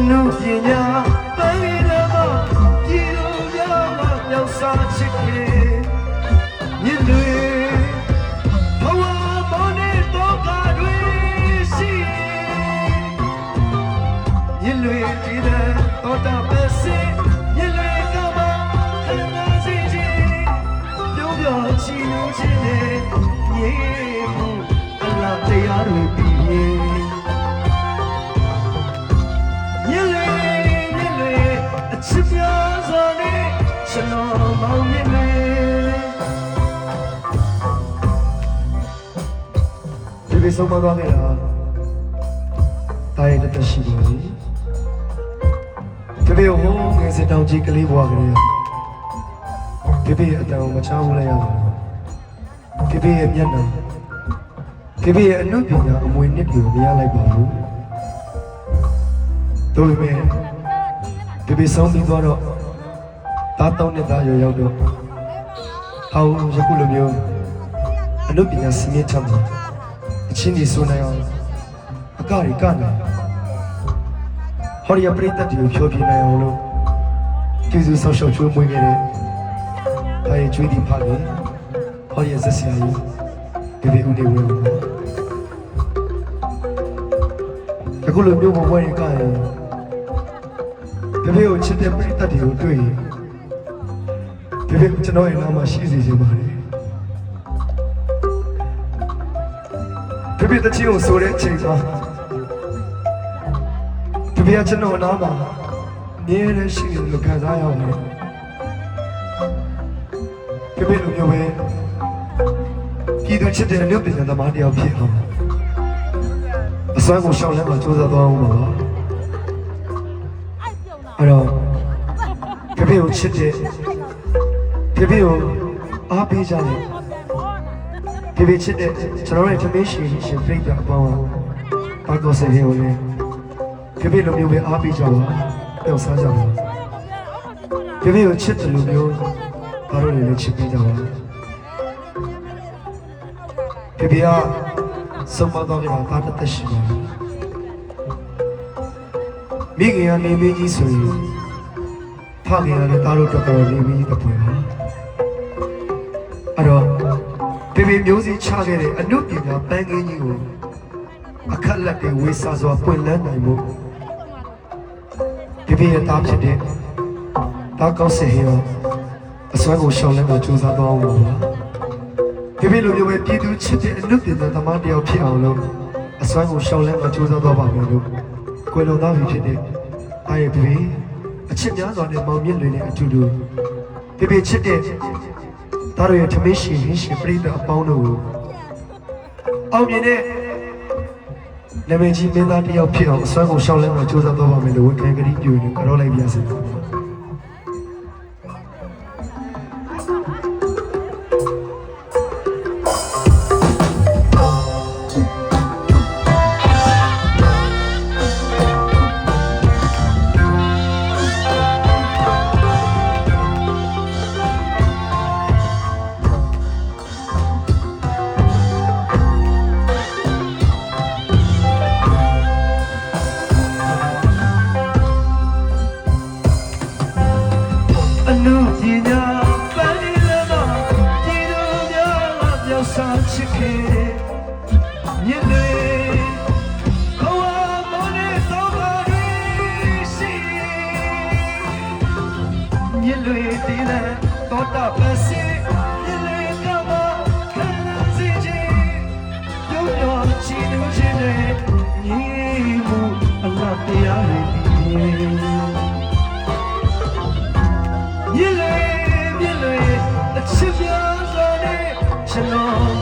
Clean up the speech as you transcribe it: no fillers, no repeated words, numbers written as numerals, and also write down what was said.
nu pinya bari lama kiru yawa nyausa chike nyilwe hawa mone toka dwe si nyilwe tida tota pese nyilwe kama kana siji yobyo chinu chine nyebu Allah tayarwe piyeဒီဆုံးမသွားခဲ့တာတာရတဲ့ရှိပါလေဒီဟိုငယ်စတောင်ကြီးကလေးဘွားကလေးဒီဘေးအတောင်မချဘူးလဲရတယ်ဒီဘေးရဲ့မျက်နှာဒီဘေးရဲ့အနုပညာအမွေနှစ်ကိုမရလိုက်ပါဘူးတို့ပေမဲ့ဒီဘေးဆုံးပြီးသွားတော့သားတောင်းတဲ့သားရောက်တော့ဟောယခုလိုမျိုးအနုပညာစီမံချက်မှာအချင်းကြီးဆိုနိုင်အောင်အကရီကနေဟောရပရိသတ်တွေကိုဖြောပြနိုင်အောင်လို့ကျေးဇူးဆောင်ရှောက်ချိုးမွေးခဲ့တဲ့ဒါရဲ့ကျွေးဒီဖားလေးဟောရဆက်ဆရာကြီးဒီဦးနေဝဲဘူးအခုလိုမျိုးမဝဲရကရင်ဒီလိုချစ်တဲ့ပရိသတ်တွေကိုတွေ့ရင်ဒီလိုကျွန်တော်ရဲ့နာမှာရှိစေချင်ပါတယ်ဒီတချီကိုဆိုတဲ့အချိန်မှာဒီပြကျွန်တော်နားမှာမြဲတဲ့ရှိတယ်လို့ခံစားရပါတယ်ဒီလိုမျိုးပဲပြည်သူချစ်တဲ့အလုပ်ပညာသမားတယောက်ဖြစ်အောင်အစွမ်းကိုရှောင်လန်းမှာစူးစမ်းသွားအောင်ပါအဲ့တော့ဒီပြကိုချစ်တဲ့ဒီပြကိုအားပေးကြတယ်ဒီဘေးချစ်တဲ့ကျွန်တော်ရဲ့ information ရှင်ပြိတ္တာအပေါင်းဘာကိုစေဟိုလဲဒီဘေးလိုမျိုးပဲအားပေးကြပါတော့စားကြပါဒီဘေးကိုချစ်တယ်လို့မျိုးဘာလို့လဲချစ်ပေးကြပါဒီဘေးကစုံမတော်ကြတာတတ်ရှိပါမိခင်ကနေမင်းကြီးဆိုရင်ဖခင်ကလည်းသားတို့တော်တော်နေပြီးတပွေပါအဲ့တော့ဒီလိုမျိုးစီချခဲ့တဲ့အနုပညာပန်းကင်းကြီးကိုအခက်လက်တွေဝေစာစွာပွင့်လန်းနိုင်မှုဒီပြည့်သားဖြစ်တဲ့တာကောက်စေရောအစွမ်းကိုရှောင်လန်းတော့ကြိုးစားသွားအောင်ပါဒီပြည့်လိုမျိုးပဲပြည်သူချစ်တဲ့အနုပညာသမားတယောက်ဖြစ်အောင်လို့အစွမ်းကိုရှောင်လန်းတော့ကြိုးစားသွားပါမယ်လို့ကိုယ်တော်သားဖြစ်တဲ့အားရပြီအချစ်များစွာနဲ့မောင်မြင့်လွင်တဲ့အတူတူဒီပြည့်ချစ်တဲ့ဒါရရဲ့ထမင်းရှင်ပရိသတ်အပေါင်းတို့ကိုအောင်မြင်တဲ့နာမည်ကြီးမင်းသားတယောက်ဖြစ်အောင်အစွမ်းကိုရှောင်လန်းမှာကြိုးစားသွားပါမယ်လို့ဝန်ခံကတိပြုနေကြောလိုက်ပါရစေShalom